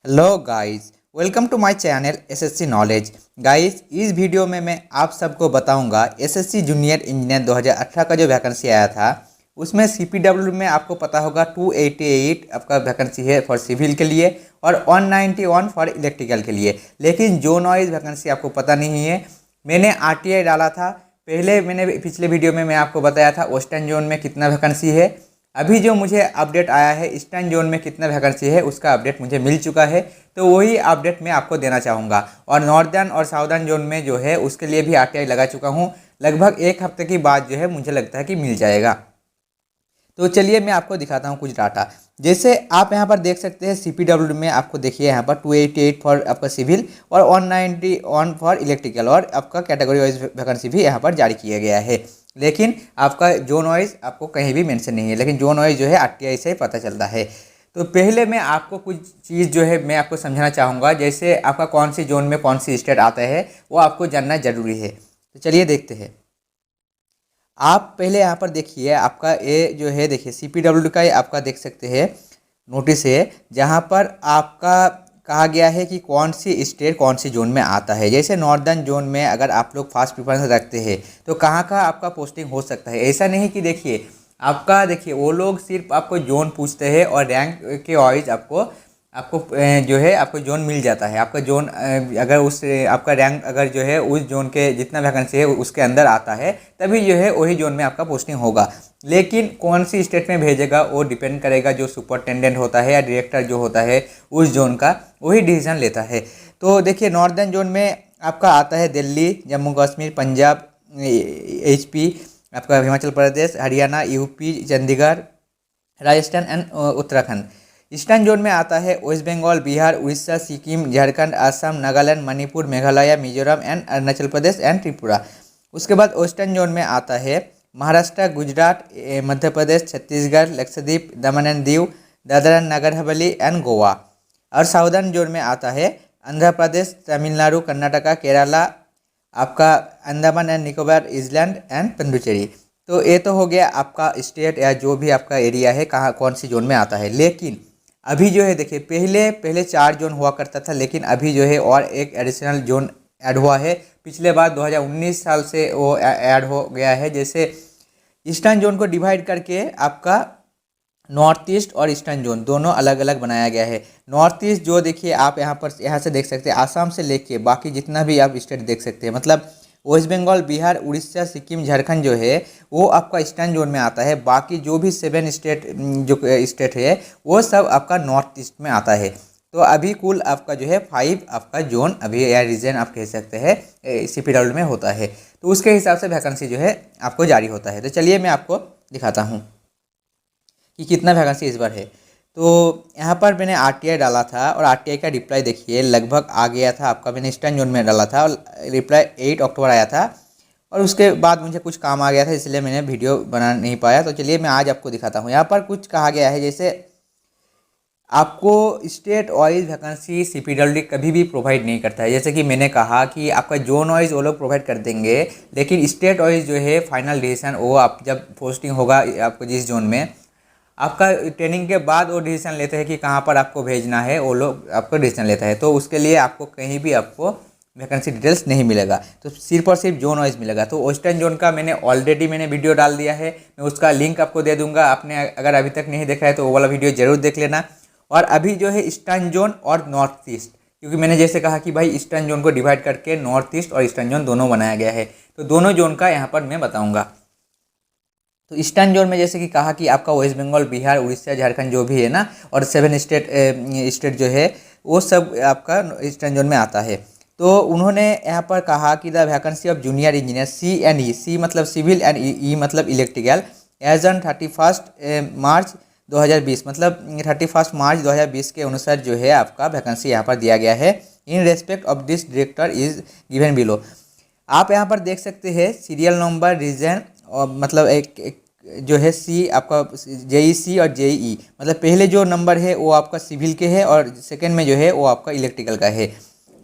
Hello guys, welcome to my channel SSC knowledge. Guys, इस video में मैं आप सबको बताऊंगा एसएससी जूनियर इंजीनियर 2018 का जो वैकेंसी आया था उसमें सीपीडब्ल्यू में आपको पता होगा 288 आपका वैकेंसी है फॉर सिविल के लिए और 191 फॉर इलेक्ट्रिकल के लिए। लेकिन जोन वाइज वैकेंसी आपको पता नहीं है। मैंने आरटीआई डाला था पहले, मैंने पिछले वीडियो में मैं आपको बताया था वेस्टर्न जोन में कितना वैकेंसी है। अभी जो मुझे अपडेट आया है ईस्टर्न जोन में कितना वैकेंसी है उसका अपडेट मुझे मिल चुका है, तो वही अपडेट मैं आपको देना चाहूँगा। और नॉर्दर्न और साउदर्न जोन में जो है उसके लिए भी आरटीआई लगा चुका हूँ। लगभग एक हफ्ते की बाद जो है मुझे लगता है कि मिल जाएगा। तो चलिए मैं आपको दिखाता हूँ कुछ डाटा। जैसे आप यहाँ पर देख सकते हैं सीपीडब्ल्यू में आपको देखिए यहाँ पर 288 फॉर आपका सिविल और 191 फॉर इलेक्ट्रिकल और आपका कैटेगरी वाइज वैकेंसी भी यहाँ पर जारी किया गया है। लेकिन आपका जोन वाइज आपको कहीं भी मेंशन नहीं है, लेकिन जोन वाइज जो है आरटीआई से पता चलता है। तो पहले मैं आपको कुछ चीज़ जो है मैं आपको समझाना चाहूँगा। जैसे आपका कौन सी जोन में कौन सी स्टेट आता है वो आपको जानना ज़रूरी है। तो चलिए देखते हैं। आप पहले यहाँ पर देखिए, आपका ये जो है देखिए सीपीडब्ल्यू का आपका देख सकते हैं नोटिस है, जहाँ पर आपका कहा गया है कि कौन सी स्टेट कौन सी जोन में आता है। जैसे नॉर्दर्न जोन में अगर आप लोग फास्ट प्रेफरेंस रखते हैं तो कहाँ का आपका पोस्टिंग हो सकता है। ऐसा नहीं कि देखिए आपका देखिए वो लोग सिर्फ आपको जोन पूछते हैं और रैंक के वाइज आपको आपको जो है आपको जोन मिल जाता है। आपका जोन अगर उस आपका रैंक अगर जो है उस जोन के जितना वैकेंसी है उसके अंदर आता है तभी जो है वही जोन में आपका पोस्टिंग होगा। लेकिन कौन सी स्टेट में भेजेगा वो डिपेंड करेगा, जो सुपरिटेंडेंट होता है या डायरेक्टर जो होता है उस जोन का वही डिसीजन लेता है। तो देखिए नॉर्दर्न जोन में आपका आता है दिल्ली, जम्मू कश्मीर, पंजाब, एचपी, आपका Himachal Pradesh, Haryana, UP, Chandigarh, Rajasthan and Uttarakhand. Eastern zone में आता है वेस्ट बंगाल, बिहार, उड़ीसा, सिक्किम, झारखंड, असम, नागालैंड, मणिपुर, मेघालय, मिजोरम एंड अरुणाचल प्रदेश एंड त्रिपुरा। उसके बाद वेस्टर्न जोन में आता है महाराष्ट्र, गुजरात, मध्य प्रदेश, छत्तीसगढ़, लक्षद्वीप, दमन एंड दीव, दादरा नगर हवेली एंड गोवा। और साउदर्न जोन में आता है आंध्र प्रदेश, तमिलनाडु, कर्नाटका, केरला, आपका Andaman and Nicobar island and Puducherry. तो ये तो हो गया आपका स्टेट या जो भी आपका एरिया है कहाँ कौन सी जोन में आता है। लेकिन अभी जो है देखिए पहले पहले 4 जोन हुआ करता था, लेकिन अभी जो है और एक एडिशनल जोन ऐड हुआ है। पिछले बार 2019 साल से वो ऐड हो गया है। जैसे ईस्टर्न जोन को डिवाइड करके आपका नॉर्थ ईस्ट और ईस्टर्न जोन दोनों अलग अलग बनाया गया है। नॉर्थ ईस्ट जो देखिए आप यहाँ से देख सकते हैं, आसाम से लेके बाकी जितना भी आप स्टेट देख सकते हैं, मतलब वेस्ट बंगाल, बिहार, उड़ीसा, सिक्किम, झारखंड जो है वो आपका ईस्टर्न जोन में आता है। बाकी जो भी 7 स्टेट जो स्टेट है वो सब आपका नॉर्थ ईस्ट में आता है। तो अभी कुल आपका जो है 5 आपका जोन अभी या रीजन आप कह सकते हैं सीपीडब्ल्यू में होता है। तो उसके हिसाब से वैकेंसी जो है आपको जारी होता है। तो चलिए मैं आपको दिखाता हूँ कि कितना वैकेंसी इस बार है। तो यहाँ पर मैंने आरटीआई डाला था और आरटीआई का रिप्लाई देखिए लगभग आ गया था आपका। मैंने ईस्टर्न जोन में डाला था और रिप्लाई 8 अक्टूबर आया था और उसके बाद मुझे कुछ काम आ गया था इसलिए मैंने वीडियो बना नहीं पाया। तो चलिए मैं आज आपको दिखाता हूँ। यहाँ पर कुछ कहा गया है, जैसे आपको स्टेट वाइज वैकेंसी सीपीडब्ल्यू कभी भी प्रोवाइड नहीं करता है। जैसे कि मैंने कहा कि आपका जोन वाइज वो लोग प्रोवाइड कर देंगे, लेकिन स्टेट वाइज जो है फाइनल डिसीजन वो आप जब पोस्टिंग होगा आपको जिस जोन में आपका ट्रेनिंग के बाद वो डिसीजन लेते हैं कि कहाँ पर आपको भेजना है, वो लोग आपको डिसीजन लेता है। तो उसके लिए आपको कहीं भी आपको वैकेंसी डिटेल्स नहीं मिलेगा, तो सिर्फ और सिर्फ जोन वाइज मिलेगा। तो वेस्टर्न जोन का ऑलरेडी मैंने वीडियो डाल दिया है, मैं उसका लिंक आपको दे दूंगा। आपने अगर अभी तक नहीं देखा है तो वो वाला वीडियो जरूर देख लेना। और अभी जो है ईस्टर्न जोन और नॉर्थ ईस्ट, क्योंकि मैंने जैसे कहा कि भाई ईस्टर्न जोन को डिवाइड करके नॉर्थ ईस्ट और ईस्टर्न जोन दोनों बनाया गया है, तो दोनों जोन का यहाँ पर मैं बताऊँगा। तो ईस्टर्न जोन में जैसे कि कहा कि आपका वेस्ट बंगाल, बिहार, उड़ीसा, झारखंड जो भी है ना, और 7 स्टेट जो है वो सब आपका ईस्टर्न जोन में आता है। तो उन्होंने यहाँ पर कहा कि the vacancy of junior engineer C and E, C मतलब सिविल एंड ई मतलब इलेक्ट्रिकल, एज ऑन 31 मार्च 2020, मतलब 31 मार्च 2020 के अनुसार जो है आपका वैकेंसी यहाँ पर दिया गया है। In respect of this director is given below. आप यहाँ पर देख सकते हैं सीरियल नंबर, रीजन और मतलब एक जो है सी आपका जेईसी और जेईई, मतलब पहले जो नंबर है वो आपका सिविल के है और सेकंड में जो है वो आपका इलेक्ट्रिकल का है।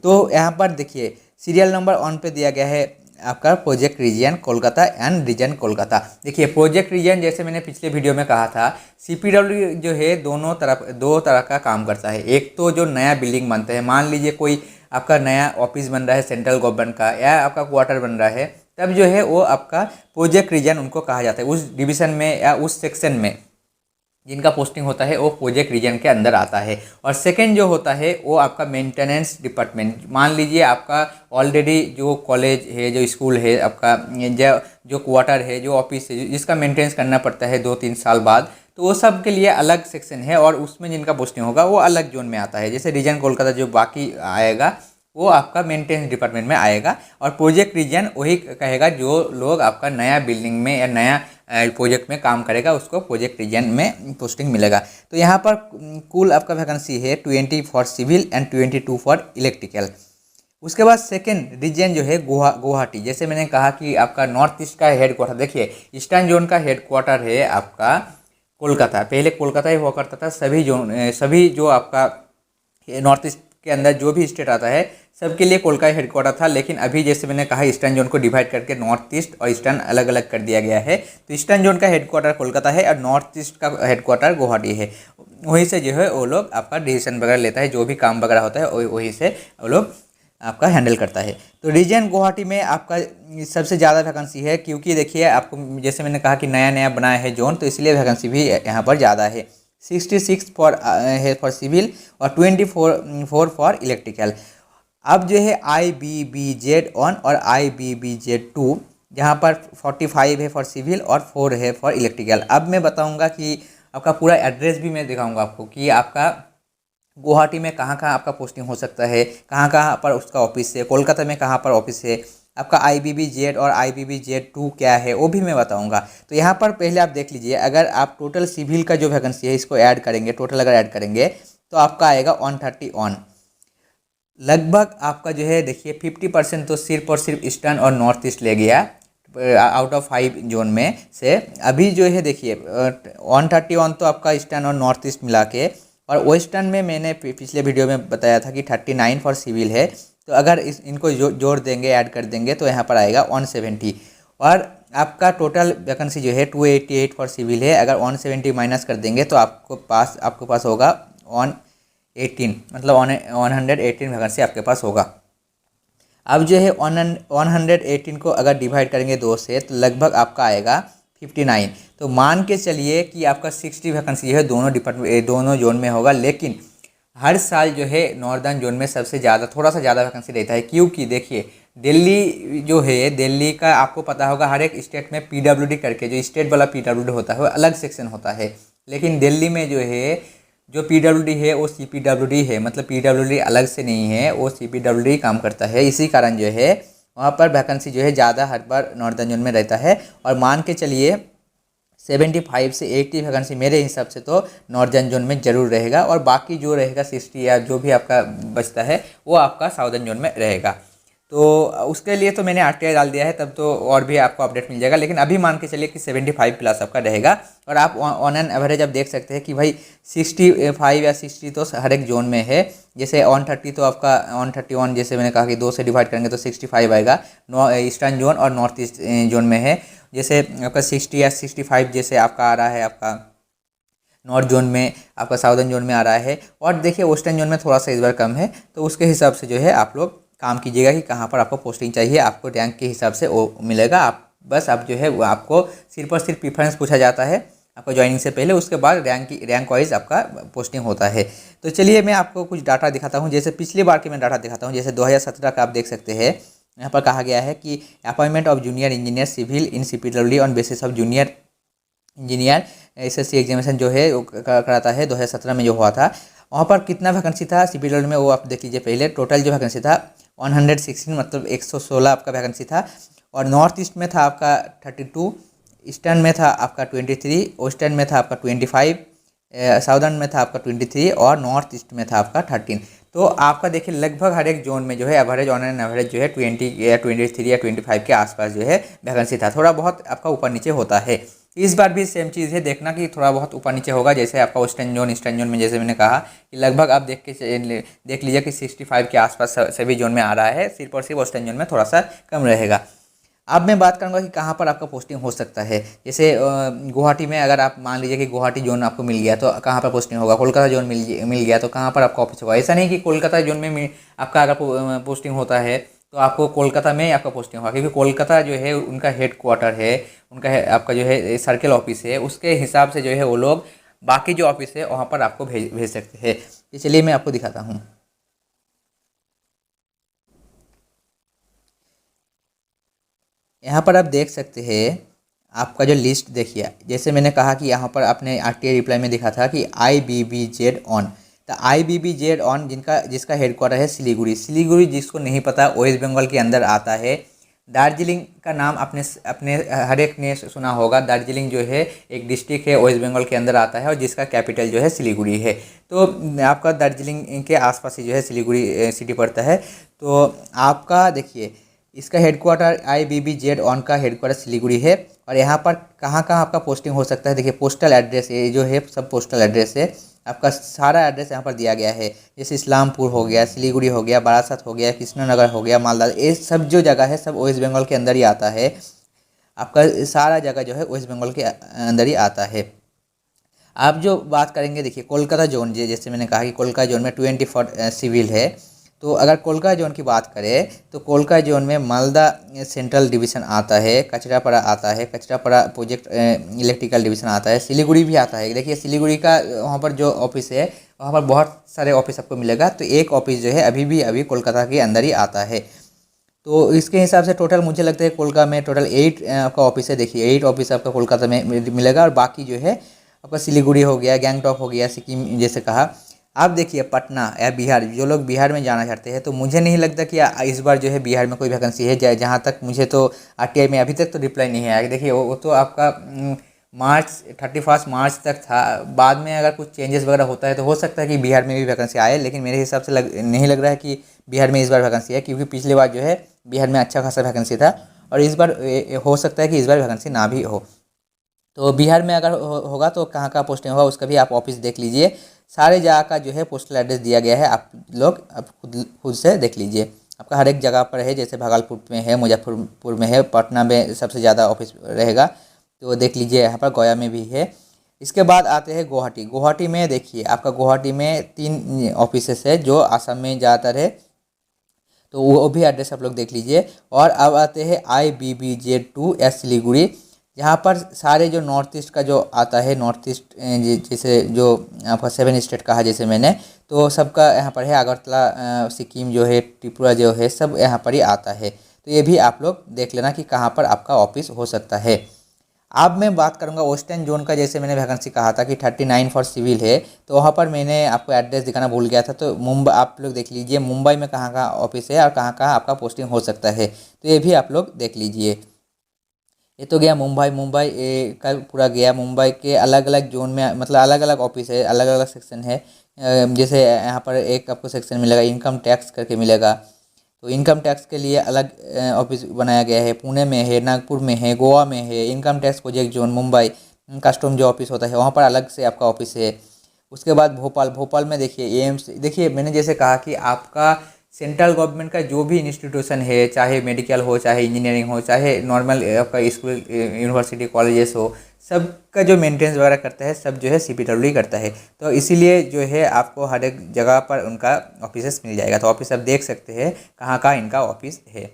तो यहाँ पर देखिए सीरियल नंबर 1 पे दिया गया है आपका project region Kolkata and region Kolkata. देखिए प्रोजेक्ट रीजन जैसे मैंने पिछले वीडियो में कहा था, सीपीडब्ल्यू जो है दो तरह का काम करता है। एक तो जो नया बिल्डिंग बनता है, मान लीजिए कोई आपका नया ऑफिस बन रहा है सेंट्रल गवर्नमेंट का, या आपका क्वार्टर बन रहा है, तब जो है वो आपका प्रोजेक्ट रीजन उनको कहा जाता है। उस डिवीज़न में या उस सेक्शन में जिनका पोस्टिंग होता है वो प्रोजेक्ट रीजन के अंदर आता है। और सेकंड जो होता है वो आपका मेंटेनेंस डिपार्टमेंट। मान लीजिए आपका ऑलरेडी जो कॉलेज है, जो स्कूल है, आपका जो क्वार्टर है, जो ऑफिस है, जिसका मेंटेनेंस करना पड़ता है 2-3 साल बाद, तो वो सब के लिए अलग सेक्शन है और उसमें जिनका पोस्टिंग होगा वो अलग जोन में आता है। जैसे रीजन कोलकाता जो बाकी आएगा वो आपका मेंटेनेंस डिपार्टमेंट में आएगा, और प्रोजेक्ट रीजन वही कहेगा जो लोग आपका नया बिल्डिंग में या नया प्रोजेक्ट में काम करेगा उसको प्रोजेक्ट रीजन में पोस्टिंग मिलेगा। तो यहाँ पर कुल आपका वैकेंसी है 20 for civil and 22 for electrical. उसके बाद सेकंड रीजन जो है गुवाहाटी। जैसे मैंने कहा कि आपका नॉर्थ ईस्ट का हेड क्वार्टर, देखिए ईस्टर्न जोन का हेड क्वार्टर है आपका कोलकाता। पहले कोलकाता ही हुआ करता था। सभी जो आपका नॉर्थ ईस्ट के अंदर जो भी स्टेट आता है सबके लिए कोलकाता हेडक्वार्टर था। लेकिन अभी जैसे मैंने कहा ईस्टर्न जोन को डिवाइड करके नॉर्थ ईस्ट और ईस्टर्न अलग अलग कर दिया गया है। तो ईस्टर्न जोन का हेडक्वार्टर कोलकाता है और नॉर्थ ईस्ट का हेडक्वार्टर गुवाहाटी है। वहीं से जो है वो लोग आपका डिसीजन वगैरह लेता है, जो भी काम वगैरह होता है वहीं से वो लोग आपका हैंडल करता है। तो रीजन गुवाहाटी में आपका सबसे ज़्यादा वैकेंसी है, क्योंकि देखिए आपको जैसे मैंने कहा कि नया नया बनाया है जोन, तो इसलिए वैकेंसी भी यहाँ पर ज़्यादा है। 66 फॉर सिविल और 24 फॉर इलेक्ट्रिकल। अब जो है IBBZ1 और IBBZ2, जहाँ पर 45 है फॉर सिविल और 4 है फॉर इलेक्ट्रिकल। अब मैं बताऊँगा कि आपका पूरा एड्रेस भी मैं दिखाऊँगा आपको कि आपका गुवाहाटी में कहाँ कहाँ आपका पोस्टिंग हो सकता है, कहाँ कहाँ पर उसका ऑफिस है, कोलकाता में कहाँ पर ऑफिस है, आपका IBBZ और IBBZ2 क्या है वो भी मैं बताऊंगा। तो यहाँ पर पहले आप देख लीजिए, अगर आप टोटल सिविल का जो वैकेंसी है इसको ऐड करेंगे, टोटल अगर ऐड करेंगे तो आपका आएगा 131। लगभग आपका जो है देखिए 50% तो सिर्फ और सिर्फ ईस्टर्न और नॉर्थ ईस्ट ले गया आउट ऑफ 5 जोन में से। अभी जो है देखिए 131 तो आपका ईस्टर्न और नॉर्थ ईस्ट मिला के, और वेस्टर्न में मैंने पिछले वीडियो में बताया था कि 39 फॉर सिविल है। तो अगर इनको जोड़ देंगे, ऐड कर देंगे तो यहाँ पर आएगा 170। और आपका टोटल वैकेंसी जो है 288 फॉर सिविल है। अगर 170 माइनस कर देंगे तो आपको पास होगा 118, मतलब 118 वैकेंसी आपके पास होगा। अब जो है 118 को अगर डिवाइड करेंगे 2 से तो लगभग आपका आएगा 59। तो मान के चलिए कि आपका 60 वैकेंसी है दोनों जोन में होगा। लेकिन हर साल जो है नॉर्दर्न जोन में सबसे ज़्यादा थोड़ा सा ज़्यादा वैकेंसी रहता है, क्योंकि देखिए दिल्ली जो है, दिल्ली का आपको पता होगा हर एक स्टेट में PWD करके जो स्टेट वाला PWD होता है वो अलग सेक्शन होता है। लेकिन दिल्ली में जो है जो PWD है वो CPWD है, मतलब PWD अलग से नहीं है, वो CPWD काम करता है। इसी कारण जो है वहाँ पर वैकेंसी जो है ज़्यादा हर बार नॉर्दर्न जोन में रहता है। और मान के चलिए 75 से 80 वैकेंसी मेरे हिसाब से तो नॉर्दर्न जोन में ज़रूर रहेगा, और बाकी जो रहेगा 60 या जो भी आपका बचता है वो आपका साउदर्न जोन में रहेगा। तो उसके लिए तो मैंने RTI डाल दिया है, तब तो और भी आपको अपडेट मिल जाएगा। लेकिन अभी मान के चलिए कि 75 प्लस आपका रहेगा। और आप ऑन एन एवरेज आप देख सकते हैं कि भाई 65 या 60 तो हर एक जोन में है। जैसे 130 तो आपका 131, जैसे मैंने कहा कि 2 से डिवाइड करेंगे तो 65 आएगा ईस्टर्न जोन और नॉर्थ ईस्ट जोन में है। जैसे आपका 60 या 65 जैसे आपका आ रहा है आपका नॉर्थ जोन में, आपका साउदर्न जोन में आ रहा है। और देखिए वेस्टर्न जोन में थोड़ा सा इस बार कम है। तो उसके हिसाब से जो है आप लोग काम कीजिएगा कि कहाँ पर आपको पोस्टिंग चाहिए, आपको रैंक के हिसाब से वो मिलेगा। आप जो है वो आपको सिर्फ और सिर्फ प्रीफरेंस पूछा जाता है आपको ज्वाइनिंग से पहले, उसके बाद रैंक वाइज आपका पोस्टिंग होता है। तो चलिए मैं आपको कुछ डाटा दिखाता हूँ। जैसे पिछली बार के मैं डाटा दिखाता हूँ। जैसे 2017 का आप देख सकते हैं, यहाँ पर कहा गया है कि appointment of junior engineer civil in CPWD on basis of junior engineer SSC examination जो है वो कराता है 2017 में जो हुआ था। वहाँ पर कितना वैकेंसी था CPWD में वो आप देख लीजिए पहले। टोटल जो वैकेंसी था 116, मतलब 116 आपका वैकेंसी था। और नॉर्थ ईस्ट में था आपका 32, ईस्टर्न में था आपका 23, वेस्टर्न में था आपका 25, साउदर्न में था आपका 23 और नॉर्थ ईस्ट में था आपका 13। तो आपका देखिए लगभग हर एक जोन में जो है एवरेज ऑन एन एवरेज जो है 20 या 23 या 25 के आसपास जो है वैकेंसी था। थोड़ा बहुत आपका ऊपर नीचे होता है। इस बार भी सेम चीज़ है, देखना कि थोड़ा बहुत ऊपर नीचे होगा। जैसे आपका वेस्टर्न जोन ईस्टर्न जोन में जैसे मैंने कहा कि लगभग आप देख लीजिए कि 65 के आसपास सभी जोन में आ रहा है। सिर्फ और सिर्फ वेस्टर्न जोन में थोड़ा सा कम रहेगा। अब मैं बात करूंगा कि कहाँ पर आपका पोस्टिंग हो सकता है। जैसे गुवाहाटी में अगर आप मान लीजिए कि गुवाहाटी जोन आपको मिल गया तो कहाँ पर पोस्टिंग होगा, कोलकाता जोन मिल गया तो कहाँ पर आपका ऑफिस होगा। ऐसा नहीं कि कोलकाता जोन में आपका अगर पोस्टिंग होता है तो आपको कोलकाता में आपका पोस्टिंग होगा, क्योंकि कोलकाता जो है उनका हेड क्वार्टर है, उनका आपका जो है सर्कल ऑफिस है, उसके हिसाब से जो है वो लोग बाकी जो ऑफिस है वहाँ पर आपको भेज सकते हैं। तो चलिए मैं आपको दिखाता हूँ। यहाँ पर आप देख सकते हैं आपका जो लिस्ट देखिए, जैसे मैंने कहा कि यहाँ पर आपने आरटीआई रिप्लाई में दिखा था कि IBBZ ऑन, तो IBBZ ऑन जिसका हेडक्वार्टर है सिलीगुड़ी। सिलीगुड़ी जिसको नहीं पता वेस्ट बंगाल के अंदर आता है। दार्जिलिंग का नाम अपने अपने हर एक ने सुना होगा। दार्जिलिंग जो है एक डिस्ट्रिक्ट है, वेस्ट बंगाल के अंदर आता है और जिसका कैपिटल जो है सिलीगुड़ी है। तो आपका दार्जिलिंग के आसपास ही जो है सिलीगुड़ी सिटी पड़ता है। तो आपका देखिए इसका हेडक्वार्टर IBBZ ऑन का हेडक्वार्टर सिलीगुड़ी है। और यहाँ पर कहाँ कहाँ आपका पोस्टिंग हो सकता है, देखिए पोस्टल एड्रेस, ये जो है सब पोस्टल एड्रेस है। आपका सारा एड्रेस यहाँ पर दिया गया है, जैसे इस्लामपुर हो गया, सिलीगुड़ी हो गया, बारासात हो गया, कृष्णनगर हो गया, मालदा, ये सब जो जगह है सब वेस्ट बंगाल के अंदर ही आता है। आपका सारा जगह जो है वेस्ट बंगाल के अंदर ही आता है। आप जो बात करेंगे देखिए कोलकाता जोन, जैसे मैंने कहा कि कोलकाता जोन में 24 सिविल है। तो अगर कोलकाता जोन की बात करें तो कोलकाता जोन में मालदा सेंट्रल डिवीज़न आता है, कचरापाड़ा आता है, कचरापाड़ा प्रोजेक्ट इलेक्ट्रिकल डिवीज़न आता है, सिलीगुड़ी भी आता है। देखिए सिलीगुड़ी का वहाँ पर जो ऑफिस है वहाँ पर बहुत सारे ऑफिस आपको मिलेगा। तो एक ऑफिस जो है अभी कोलकाता के अंदर ही आता है। तो इसके हिसाब से टोटल मुझे लगता है कोलकाता में टोटल 8 आपका ऑफिस है। देखिए 8 ऑफिस आपका कोलकाता में मिलेगा और बाकी जो है आपका सिलीगुड़ी हो गया, गैंगटॉक हो गया, सिक्किम जैसे कहा। आप देखिए पटना या बिहार, जो लोग बिहार में जाना चाहते हैं तो मुझे नहीं लगता कि इस बार जो है बिहार में कोई वैकेंसी है। जहाँ तक मुझे तो आरटीआई में अभी तक तो रिप्लाई नहीं आया। देखिए वो तो आपका मार्च 31 मार्च तक था। बाद में अगर कुछ चेंजेस वगैरह होता है तो हो सकता है कि बिहार में भी वैकेंसी आए, लेकिन मेरे हिसाब से नहीं लग रहा है कि बिहार में इस बार वैकेंसी है, क्योंकि पिछली बार जो है बिहार में अच्छा खासा वैकेंसी था और इस बार हो सकता है कि इस बार वैकेंसी ना भी हो। तो बिहार में अगर होगा तो कहाँ कहाँ पोस्टिंग होगा उसका भी आप ऑफिस देख लीजिए। सारे जगह का जो है पोस्टल एड्रेस दिया गया है, आप लोग आप खुद से देख लीजिए। आपका हर एक जगह पर है, जैसे भागलपुर में है, मुजफ्फरपुर में है, पटना में सबसे ज़्यादा ऑफिस रहेगा, तो देख लीजिए। यहाँ पर गया में भी है। इसके बाद आते हैं गुवाहाटी। गुवाहाटी में देखिए आपका गुवाहाटी में 3 ऑफिसेस है जो आसाम में ज़्यादातर है, तो वो भी एड्रेस आप लोग देख लीजिए। और अब आते हैं IBBZ2 एस सिलीगुड़ी, यहाँ पर सारे जो नॉर्थ ईस्ट का जो आता है, नॉर्थ ईस्ट जैसे जो आपका 7 स्टेट कहा जैसे मैंने, तो सबका यहाँ पर है। अगरतला, सिक्किम जो है, त्रिपुरा जो है, सब यहाँ पर ही आता है। तो ये भी आप लोग देख लेना कि कहाँ पर आपका ऑफिस हो सकता है। अब मैं बात करूंगा वेस्टर्न जोन का। जैसे मैंने वैकेंसी कहा था कि 39 फॉर सिविल है, तो वहाँ पर मैंने आपको एड्रेस दिखाना भूल गया था। तो मुंबई आप लोग देख लीजिए, मुंबई में कहाँ कहाँ ऑफिस है और कहाँ कहाँ आपका पोस्टिंग हो सकता है, तो ये भी आप लोग देख लीजिए। ये तो गया मुंबई का पूरा गया। मुंबई के अलग अलग जोन में मतलब अलग अलग ऑफिस है, अलग अलग सेक्शन है। जैसे यहाँ पर एक आपको सेक्शन मिलेगा इनकम टैक्स करके मिलेगा, तो इनकम टैक्स के लिए अलग ऑफिस बनाया गया है। पुणे में है, नागपुर में है, गोवा में है। Income tax project zone Mumbai, custom जो ऑफिस होता है वहाँ पर अलग से आपका ऑफिस है। उसके बाद भोपाल में देखिए एम्स। देखिए मैंने जैसे कहा कि आपका सेंट्रल गवर्नमेंट का जो भी इंस्टीट्यूशन है, चाहे मेडिकल हो, चाहे इंजीनियरिंग हो, चाहे नॉर्मल आपका स्कूल यूनिवर्सिटी कॉलेजेस हो, सबका जो मेंटेनेंस वगैरह करता है सब जो है CPWD करता है। तो इसीलिए जो है आपको हर एक जगह पर उनका ऑफिस मिल जाएगा। तो ऑफिस आप देख सकते हैं कहाँ कहाँ इनका ऑफिस है।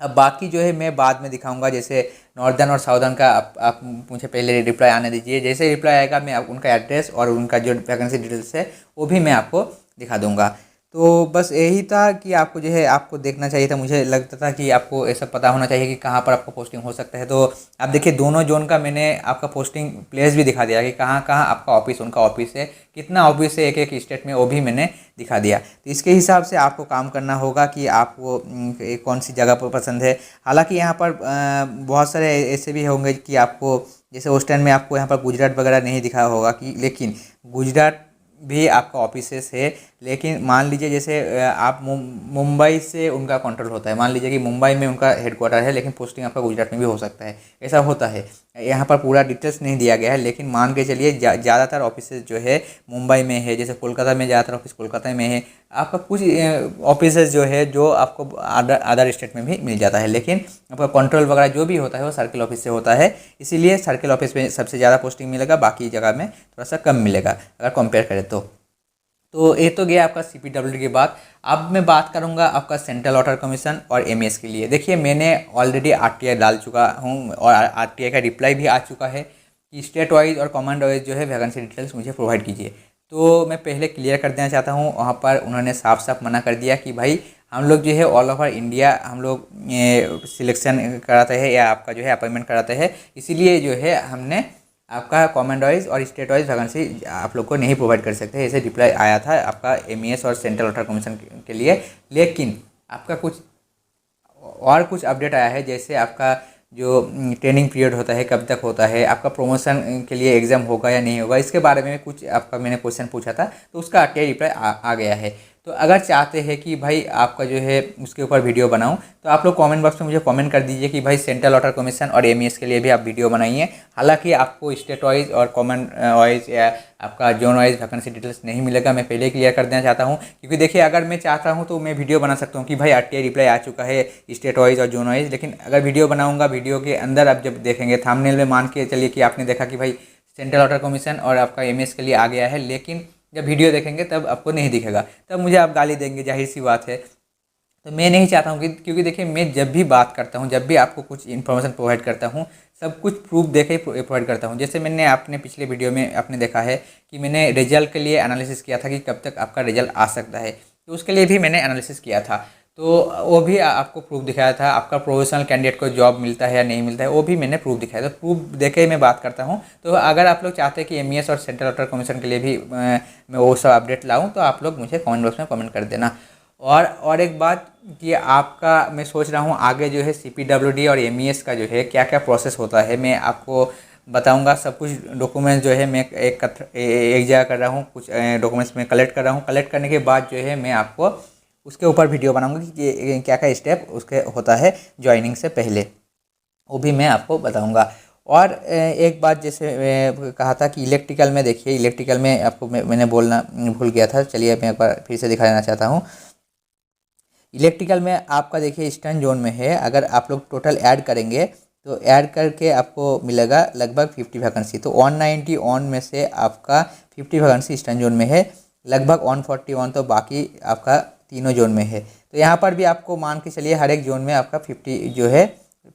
अब बाकी जो है मैं बाद में दिखाऊंगा, जैसे नॉर्दर्न और साउदर्न का आप मुझे पहले रिप्लाई आने दीजिए। जैसे रिप्लाई आएगा मैं उनका एड्रेस और उनका जो वैकेंसी डिटेल्स है वो भी मैं आपको दिखा दूंगा। तो बस यही था कि आपको जो है आपको देखना चाहिए था। मुझे लगता था कि आपको ऐसा पता होना चाहिए कि कहाँ पर आपको पोस्टिंग हो सकता है। तो आप देखिए दोनों जोन का मैंने आपका पोस्टिंग प्लेस भी दिखा दिया कि कहाँ कहाँ आपका ऑफिस उनका ऑफिस है, कितना ऑफिस है एक एक स्टेट में, वो भी मैंने दिखा दिया। तो इसके हिसाब से आपको काम करना होगा कि आपको कौन सी जगह पर पसंद है। हालांकि यहाँ पर बहुत सारे ऐसे भी होंगे कि आपको जैसे वेस्टर्न में आपको यहाँ पर गुजरात वगैरह नहीं दिखा होगा कि, लेकिन गुजरात भी आपका ऑफिसेस है। लेकिन मान लीजिए जैसे आप मुंबई से उनका कंट्रोल होता है, मान लीजिए कि मुंबई में उनका हेडक्वार्टर है लेकिन पोस्टिंग आपका गुजरात में भी हो सकता है, ऐसा होता है। यहाँ पर पूरा डिटेल्स नहीं दिया गया है, लेकिन मान के चलिए ज़्यादातर ऑफिस जो है मुंबई में है, जैसे कोलकाता में ज़्यादातर ऑफिस कोलकाता में है। आपका कुछ ऑफिस जो है जो आपको अदर स्टेट में भी मिल जाता है, लेकिन आपका कंट्रोल वगैरह जो भी होता है वो सर्किल ऑफिस से होता है, इसीलिए सर्किल ऑफिस में सबसे ज़्यादा पोस्टिंग मिलेगा, बाकी जगह में थोड़ा सा कम मिलेगा अगर कंपेयर करें तो ये तो गया आपका CPWD की बात। अब मैं बात करूंगा आपका सेंट्रल वाटर कमीशन और MES के लिए। देखिए मैंने ऑलरेडी RTI डाल चुका हूं और RTI का रिप्लाई भी आ चुका है कि स्टेट वाइज और कमांड वाइज जो है वैकेंसी डिटेल्स मुझे प्रोवाइड कीजिए। तो मैं पहले क्लियर कर देना चाहता हूँ, वहाँ पर उन्होंने साफ साफ मना कर दिया कि भाई हम लोग जो है ऑल ओवर इंडिया हम लोग सिलेक्शन कराते हैं या आपका जो है अपॉइंटमेंट कराते हैं, इसीलिए जो है हमने आपका कॉमन वाइज और स्टेट वाइज वैकेंसी आप लोग को नहीं प्रोवाइड कर सकते, ऐसे रिप्लाई आया था आपका MES और सेंट्रल वाटर कमीशन के लिए। लेकिन आपका कुछ अपडेट आया है, जैसे आपका जो ट्रेनिंग पीरियड होता है कब तक होता है, आपका प्रमोशन के लिए एग्ज़ाम होगा या नहीं होगा, इसके बारे में कुछ आपका मैंने क्वेश्चन पूछा था, तो उसका RTI रिप्लाई आ गया है। तो अगर चाहते हैं कि भाई आपका जो है उसके ऊपर वीडियो बनाऊं, तो आप लोग कमेंट बॉक्स में मुझे कमेंट कर दीजिए कि भाई सेंट्रल वाटर कमीशन और MES के लिए भी आप वीडियो बनाइए। हालांकि आपको स्टेट वाइज और कॉमन वाइज या आपका जोन वाइज वैकेंसी डिटेल्स नहीं मिलेगा, मैं पहले क्लियर कर देना चाहता हूं, क्योंकि देखिए अगर मैं चाहता हूं तो मैं वीडियो बना सकता हूं कि भाई RTI रिप्लाई आ चुका है स्टेट वाइज और जोन वाइज, लेकिन अगर वीडियो बनाऊँगा, वीडियो के अंदर आप जब देखेंगे थंबनेल में मान के चलिए कि आपने देखा कि भाई सेंट्रल वाटर कमीशन और आपका MES के लिए आ गया है, लेकिन जब वीडियो देखेंगे तब आपको नहीं दिखेगा, तब मुझे आप गाली देंगे, जाहिर सी बात है। तो मैं नहीं चाहता हूँ कि, क्योंकि देखिए मैं जब भी बात करता हूँ, जब भी आपको कुछ इन्फॉर्मेशन प्रोवाइड करता हूँ, सब कुछ प्रूफ देके ही प्रोवाइड करता हूँ। जैसे मैंने अपने पिछले वीडियो में आपने देखा है कि मैंने रिजल्ट के लिए एनालिसिस किया था कि कब तक आपका रिजल्ट आ सकता है, तो उसके लिए भी मैंने एनालिसिस किया था, तो वो भी आपको प्रूफ दिखाया था। आपका प्रोफेशनल कैंडिडेट को जॉब मिलता है या नहीं मिलता है, वो भी मैंने प्रूफ दिखाया था। प्रूफ देके मैं बात करता हूँ। तो अगर आप लोग चाहते हैं कि MES और सेंट्रल वाटर कमीशन के लिए भी मैं वो सब अपडेट लाऊँ, तो आप लोग मुझे कमेंट बॉक्स में कमेंट कर देना। और एक बात कि आपका मैं सोच रहा हूँ आगे जो है CPWD और MES का जो है क्या क्या प्रोसेस होता है, मैं आपको बताऊंगा। सब कुछ डॉक्यूमेंट्स जो है मैं एक जगह कर रहा हूँ, कुछ डॉक्यूमेंट्स मैं कलेक्ट कर रहा हूँ। कलेक्ट करने के बाद जो है मैं आपको उसके ऊपर वीडियो बनाऊंगा कि क्या क्या स्टेप उसके होता है ज्वाइनिंग से पहले, वो भी मैं आपको बताऊंगा। और एक बात जैसे कहा था कि इलेक्ट्रिकल में, देखिए इलेक्ट्रिकल में आपको मैंने बोलना भूल गया था, चलिए मैं एक बार फिर से दिखा देना चाहता हूँ। इलेक्ट्रिकल में आपका देखिए ईस्टर्न जोन में है, अगर आप लोग टोटल ऐड करेंगे तो ऐड करके आपको मिलेगा लगभग 50 वैकेंसी। तो 190 ऑन में से आपका 50 वैकेंसी ईस्टर्न जोन में है, लगभग 141 तो बाकी आपका तीनों जोन में है। तो यहाँ पर भी आपको मान के चलिए हर एक जोन में आपका 50 जो है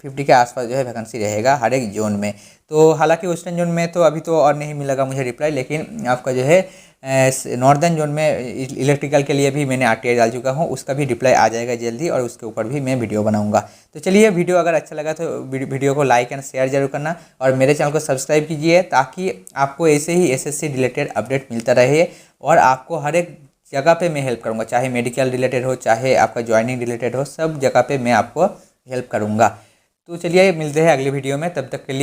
50 के आसपास जो है वैकेंसी रहेगा हर एक जोन में। तो हालांकि वेस्टर्न जोन में तो अभी तो और नहीं मिलेगा मुझे रिप्लाई, लेकिन आपका जो है नॉर्दर्न जोन में इलेक्ट्रिकल के लिए भी मैंने RTI डाल चुका हूँ, उसका भी रिप्लाई आ जाएगा जल्दी और उसके ऊपर भी मैं वीडियो बनाऊंगा। तो चलिए वीडियो अगर अच्छा लगा तो वीडियो को लाइक एंड शेयर जरूर करना और मेरे चैनल को सब्सक्राइब कीजिए, ताकि आपको ऐसे ही SSC रिलेटेड अपडेट मिलता रहे और आपको हर एक जगह पे मैं हेल्प करूँगा, चाहे मेडिकल रिलेटेड हो, चाहे आपका ज्वाइनिंग रिलेटेड हो, सब जगह पे मैं आपको हेल्प करूँगा। तो चलिए मिलते हैं अगले वीडियो में, तब तक के लिए